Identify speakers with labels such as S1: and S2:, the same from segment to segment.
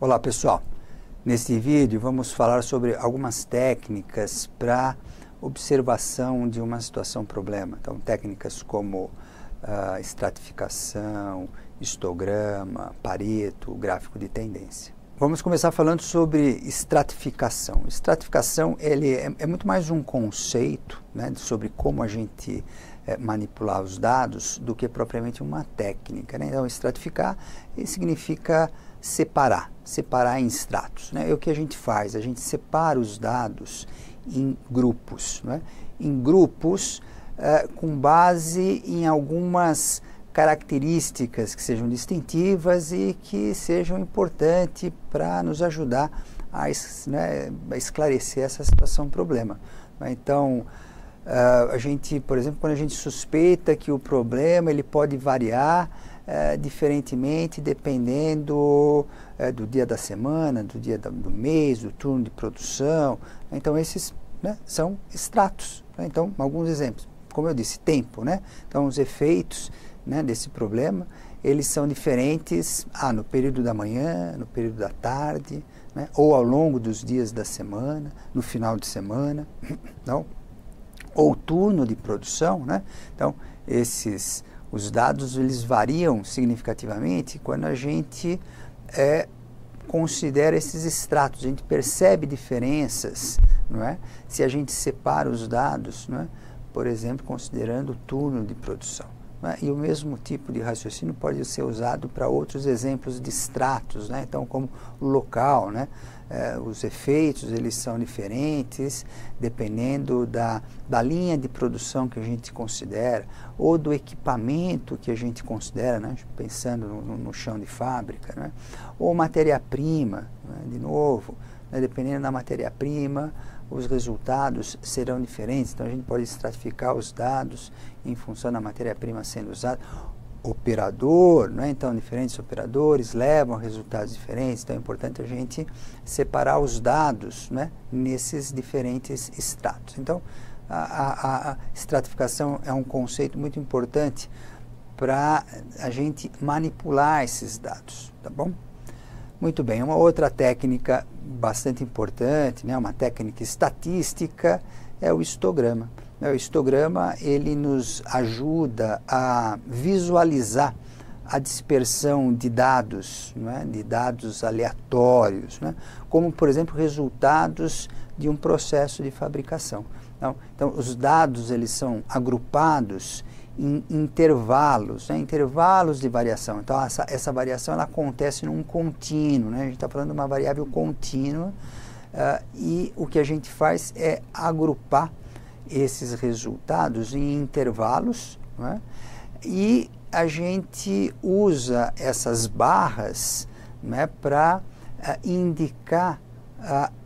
S1: Olá pessoal, neste vídeo vamos falar sobre algumas técnicas para observação de uma situação problema. Então técnicas como estratificação, histograma, Pareto, gráfico de tendência. Vamos começar falando sobre estratificação. Estratificação é muito mais um conceito, né, sobre como a gente manipular os dados do que propriamente uma técnica, né? Então estratificar significa separar em estratos, né? É o que a gente faz, a gente separa os dados em grupos, né? Em grupos com base em algumas características que sejam distintivas e que sejam importantes para nos ajudar a esclarecer essa situação problema. Então, a gente, por exemplo, quando a gente suspeita que o problema ele pode variar diferentemente dependendo do dia da semana, do dia do mês, do turno de produção. Então esses, né, são estratos, né? Então alguns exemplos, como eu disse, tempo, né? Então os efeitos, né, desse problema eles são diferentes no período da manhã, no período da tarde, né, ou ao longo dos dias da semana, no final de semana, não? Ou turno de produção, né? Então os dados eles variam significativamente quando a gente considera esses estratos, a gente percebe diferenças, não é? Se a gente separa os dados, não é? Por exemplo, considerando o turno de produção. E o mesmo tipo de raciocínio pode ser usado para outros exemplos de estratos, né? Então, como o local, né? Os efeitos eles são diferentes dependendo da linha de produção que a gente considera ou do equipamento que a gente considera, né? Pensando no chão de fábrica, né? Ou matéria-prima, né? De novo, né? Dependendo da matéria-prima, os resultados serão diferentes. Então a gente pode estratificar os dados em função da matéria-prima sendo usada. Operador, né? Então diferentes operadores levam a resultados diferentes, então é importante a gente separar os dados, né, nesses diferentes estratos. Então a estratificação é um conceito muito importante para a gente manipular esses dados, tá bom? Muito bem, uma outra técnica bastante importante, né, uma técnica estatística, é o histograma. O histograma ele nos ajuda a visualizar a dispersão de dados, né, de dados aleatórios, né, como, por exemplo, resultados de um processo de fabricação. Então, os dados eles são agrupados em intervalos, né, intervalos de variação. Então, essa variação ela acontece num contínuo, né, a gente está falando de uma variável contínua, e o que a gente faz é agrupar esses resultados em intervalos, né? E a gente usa essas barras, né, para indicar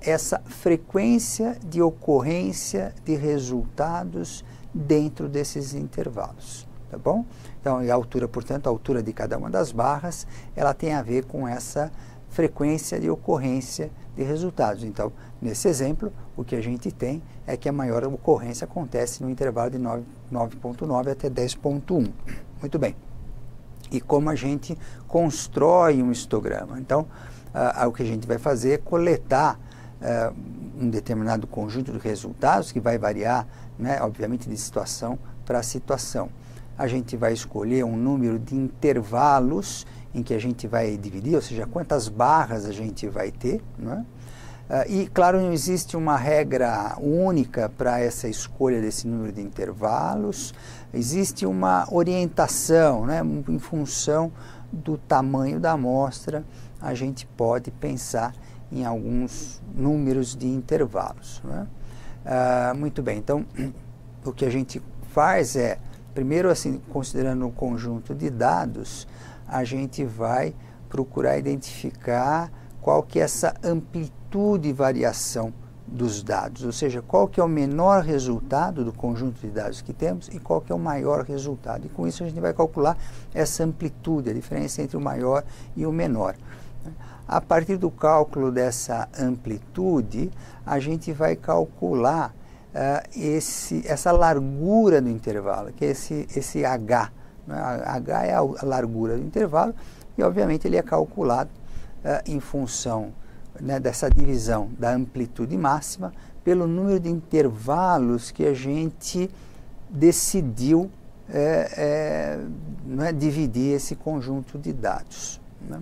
S1: essa frequência de ocorrência de resultados dentro desses intervalos, tá bom? Então, e a altura, portanto, a altura de cada uma das barras, ela tem a ver com essa frequência de ocorrência de resultados. Então, nesse exemplo, o que a gente tem é que a maior ocorrência acontece no intervalo de 9.9 até 10.1. Muito bem. E como a gente constrói um histograma? Então, o que a gente vai fazer é coletar um determinado conjunto de resultados que vai variar, né, obviamente, de situação para situação. A gente vai escolher um número de intervalos em que a gente vai dividir, ou seja, quantas barras a gente vai ter, né? E, claro, não existe uma regra única para essa escolha desse número de intervalos, existe uma orientação, né? Em função do tamanho da amostra, a gente pode pensar em alguns números de intervalos, né? Muito bem, então, o que a gente faz é, primeiro, assim, considerando um conjunto de dados, a gente vai procurar identificar qual que é essa amplitude de variação dos dados, ou seja, qual que é o menor resultado do conjunto de dados que temos e qual que é o maior resultado. E com isso a gente vai calcular essa amplitude, a diferença entre o maior e o menor. A partir do cálculo dessa amplitude, a gente vai calcular essa largura do intervalo, que é esse H. H é a largura do intervalo e, obviamente, ele é calculado em função, né, dessa divisão da amplitude máxima pelo número de intervalos que a gente decidiu né, dividir esse conjunto de dados, né?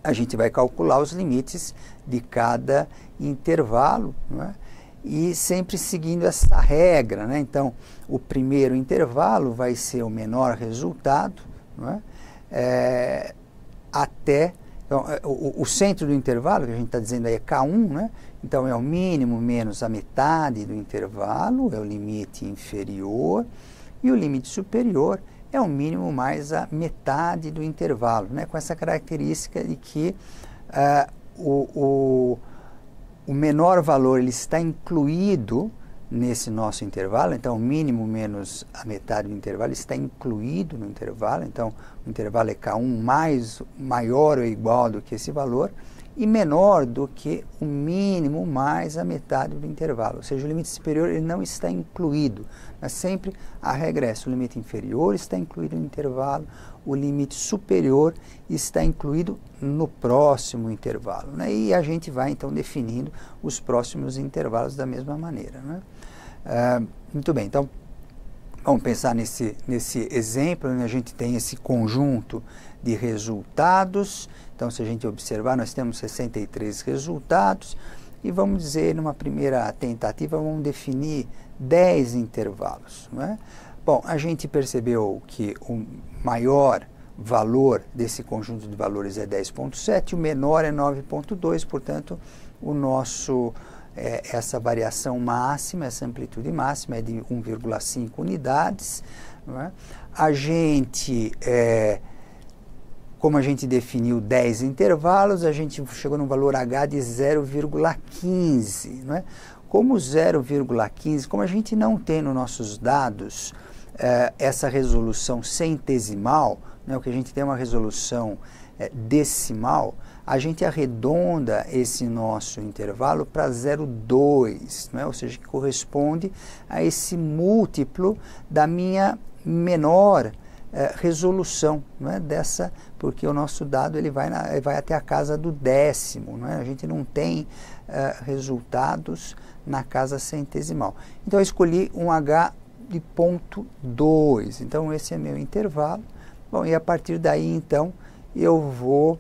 S1: A gente vai calcular os limites de cada intervalo, né? E sempre seguindo essa regra, né? Então, o primeiro intervalo vai ser o menor resultado, né? Até então, o centro do intervalo, que a gente está dizendo aí é K1, né? Então é o mínimo menos a metade do intervalo, é o limite inferior, e o limite superior é o mínimo mais a metade do intervalo, né? Com essa característica de que o menor valor ele está incluído nesse nosso intervalo, então o mínimo menos a metade do intervalo está incluído no intervalo, então o intervalo é K1 maior ou igual do que esse valor e menor do que o mínimo mais a metade do intervalo, ou seja, o limite superior ele não está incluído, mas sempre a regra é essa, o limite inferior está incluído no intervalo, o limite superior está incluído no próximo intervalo, né? E a gente vai então definindo os próximos intervalos da mesma maneira, né? Muito bem, então vamos pensar nesse exemplo, né? A gente tem esse conjunto de resultados, então se a gente observar nós temos 63 resultados e vamos dizer numa primeira tentativa vamos definir 10 intervalos, né? Bom, a gente percebeu que o maior valor desse conjunto de valores é 10,7, o menor é 9,2, portanto, o nosso, essa variação máxima, essa amplitude máxima é de 1,5 unidades. Não é? A gente, como a gente definiu 10 intervalos, a gente chegou num valor H de 0,15. Não é? Como 0,15, como a gente não tem nos nossos dados essa resolução centesimal, né, o que a gente tem uma resolução decimal, a gente arredonda esse nosso intervalo para 0,2, né, ou seja, que corresponde a esse múltiplo da minha menor resolução, né, dessa, porque o nosso dado ele vai até a casa do décimo, né, a gente não tem resultados na casa centesimal. Então eu escolhi um H de 0,2, então esse é meu intervalo. Bom, e a partir daí então eu vou,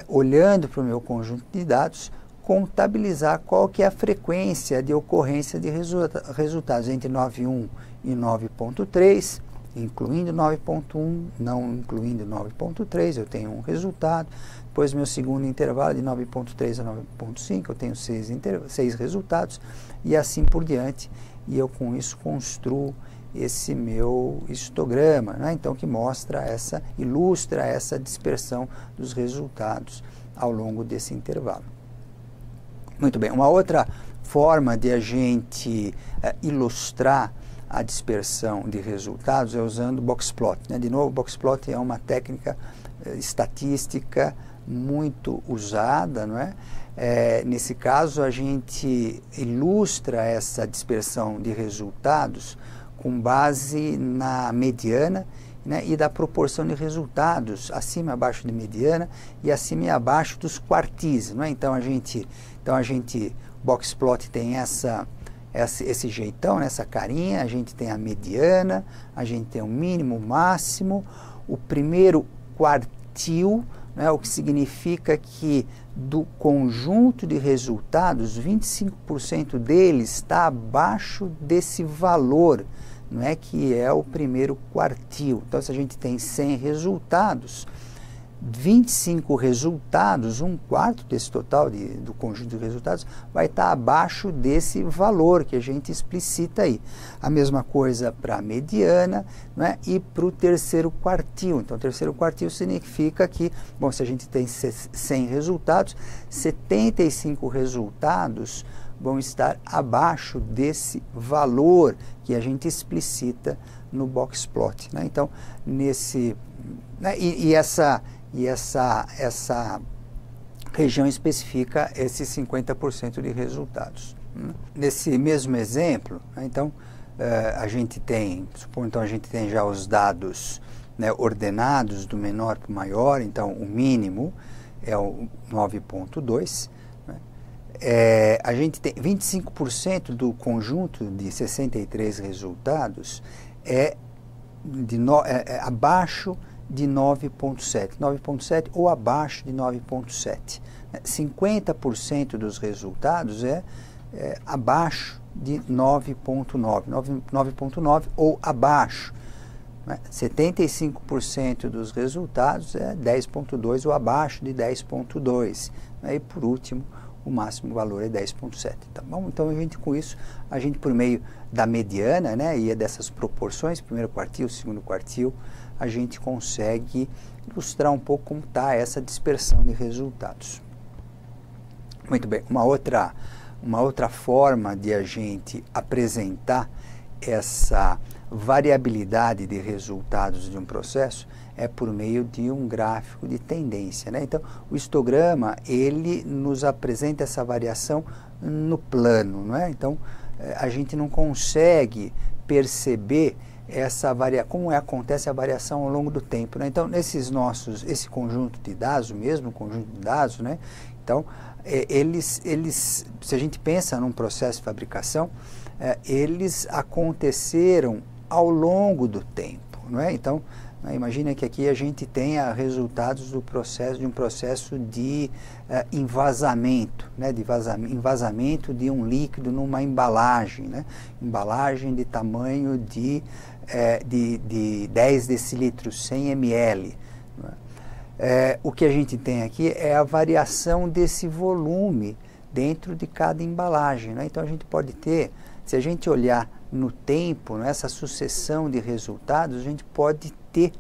S1: olhando para o meu conjunto de dados, contabilizar qual que é a frequência de ocorrência de resultados entre 9,1 e 9,3, incluindo 9,1, não incluindo 9,3, eu tenho um resultado. Depois meu segundo intervalo de 9,3 a 9,5, eu tenho 6 resultados e assim por diante. E eu com isso construo esse meu histograma, né? Então que ilustra essa dispersão dos resultados ao longo desse intervalo. Muito bem, uma outra forma de a gente ilustrar a dispersão de resultados é usando boxplot, né? De novo, boxplot é uma técnica estatística muito usada, não é? Nesse caso, a gente ilustra essa dispersão de resultados com base na mediana, né, e da proporção de resultados acima e abaixo de mediana e acima e abaixo dos quartis. Não é? Então, a gente, boxplot tem esse jeitão, essa carinha, a gente tem a mediana, a gente tem o mínimo, o máximo, o primeiro quartil, né, o que significa que do conjunto de resultados, 25% deles está abaixo desse valor, não é, que é o primeiro quartil. Então, se a gente tem 100 resultados, 25 resultados, um quarto desse total do conjunto de resultados, vai estar abaixo desse valor que a gente explicita aí. A mesma coisa para a mediana, não é? E para o terceiro quartil. Então, o terceiro quartil significa que, bom, se a gente tem 100 resultados, 75 resultados vão estar abaixo desse valor que a gente explicita no boxplot, né? Então, né, essa região especifica esses 50% de resultados. Nesse mesmo exemplo, né, então, a gente tem já os dados, né, ordenados do menor para o maior, então o mínimo é o 9,2. A gente tem 25% do conjunto de 63 resultados abaixo de 9,7. 9,7 ou abaixo de 9,7. 50% dos resultados abaixo de 9,9. 9,9 ou abaixo. 75% dos resultados 10,2 ou abaixo de 10,2. E por último, o máximo valor é 10,7. Tá bom? Então, com isso, a gente por meio da mediana, né, e dessas proporções, primeiro quartil, segundo quartil, a gente consegue ilustrar um pouco como está essa dispersão de resultados. Muito bem, uma outra forma de a gente apresentar essa variabilidade de resultados de um processo é por meio de um gráfico de tendência, né? Então, o histograma, ele nos apresenta essa variação no plano, não é? Então, a gente não consegue perceber como acontece a variação ao longo do tempo, né? Então, esse conjunto de dados, o mesmo conjunto de dados, né? Então, se a gente pensa num processo de fabricação, eles aconteceram ao longo do tempo, não é? Então, imagina que aqui a gente tenha resultados de um processo de envasamento, né? Envasamento de um líquido numa embalagem, né? Embalagem de tamanho de 10 decilitros, 100 ml. O que a gente tem aqui é a variação desse volume dentro de cada embalagem, né? Então a gente pode ter, se a gente olhar no tempo, nessa sucessão de resultados, a gente pode ter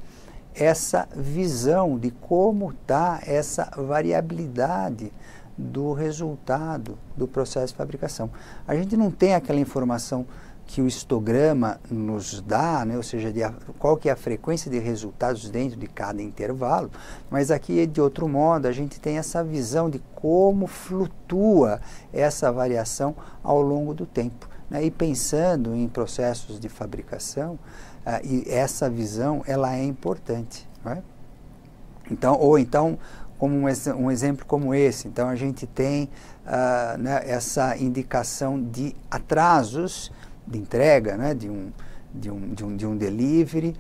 S1: essa visão de como está essa variabilidade do resultado do processo de fabricação. A gente não tem aquela informação que o histograma nos dá, né? Ou seja, qual que é a frequência de resultados dentro de cada intervalo, mas aqui, de outro modo, a gente tem essa visão de como flutua essa variação ao longo do tempo. E pensando em processos de fabricação, e essa visão ela é importante, não é? Então, como um exemplo como esse, então a gente tem né, essa indicação de atrasos de entrega, né, de um delivery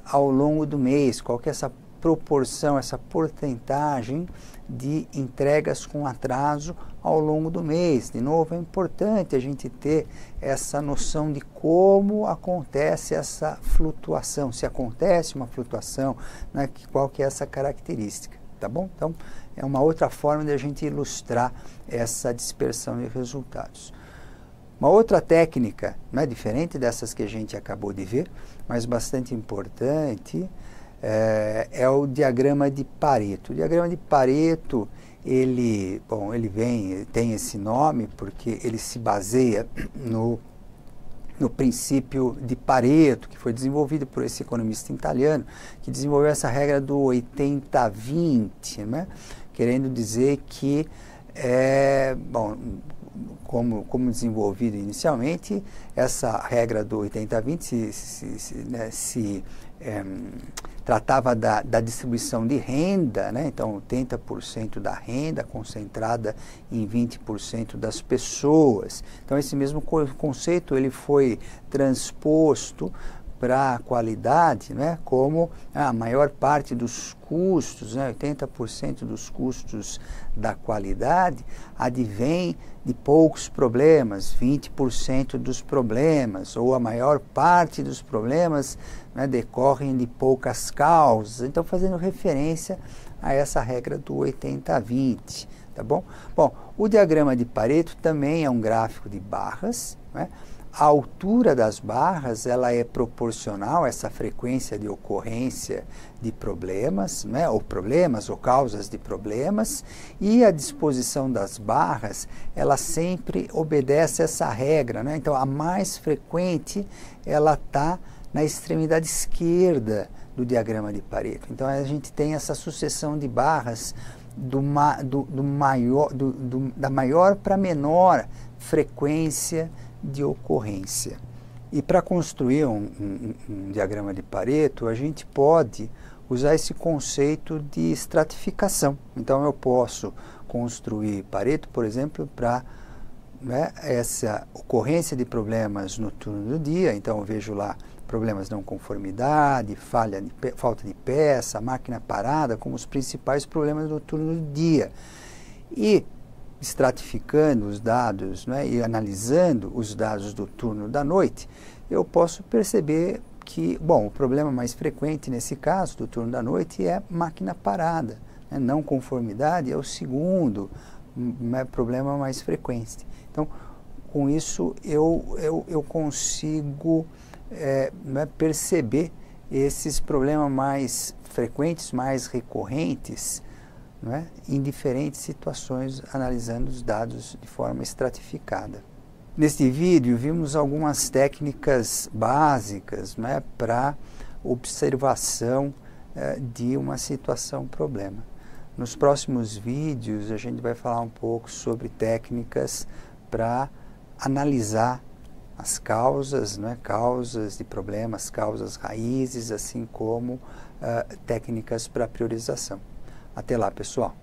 S1: ao longo do mês, qual que é essa proporção, essa porcentagem de entregas com atraso ao longo do mês. De novo, é importante a gente ter essa noção de como acontece essa flutuação, se acontece uma flutuação, né, qual que é essa característica, tá bom? Então, é uma outra forma de a gente ilustrar essa dispersão de resultados. Uma outra técnica, né, diferente dessas que a gente acabou de ver, mas bastante importante, é o diagrama de Pareto. O diagrama de Pareto, ele tem esse nome porque ele se baseia no princípio de Pareto, que foi desenvolvido por esse economista italiano, que desenvolveu essa regra do 80-20, né? Querendo dizer que, como desenvolvido inicialmente, essa regra do 80-20 se tratava da distribuição de renda, né? Então 80% da renda concentrada em 20% das pessoas. Então esse mesmo conceito ele foi transposto para a qualidade, né? Como a maior parte dos custos, né? 80% dos custos da qualidade advém de poucos problemas, 20% dos problemas, ou a maior parte dos problemas, né, decorrem de poucas causas. Então, fazendo referência a essa regra do 80-20, tá bom? Bom, o diagrama de Pareto também é um gráfico de barras, né? A altura das barras ela é proporcional a essa frequência de ocorrência de problemas, né, ou causas de problemas, e a disposição das barras ela sempre obedece essa regra, né? Então a mais frequente ela está na extremidade esquerda do diagrama de Pareto. Então a gente tem essa sucessão de barras da maior para menor frequência de ocorrência. E para construir um diagrama de Pareto, a gente pode usar esse conceito de estratificação. Então eu posso construir Pareto, por exemplo, para essa ocorrência de problemas no turno do dia. Então eu vejo lá problemas de não conformidade, falta de peça, máquina parada, como os principais problemas do turno do dia. E estratificando os dados, e analisando os dados do turno da noite, eu posso perceber que, bom, o problema mais frequente nesse caso do turno da noite é máquina parada. Não conformidade é o segundo problema mais frequente. Então, com isso, eu consigo perceber esses problemas mais frequentes, mais recorrentes, em diferentes situações, analisando os dados de forma estratificada. Neste vídeo, vimos algumas técnicas básicas para observação de uma situação problema. Nos próximos vídeos, a gente vai falar um pouco sobre técnicas para analisar as causas, causas de problemas, causas raízes, assim como técnicas para priorização. Até lá, pessoal!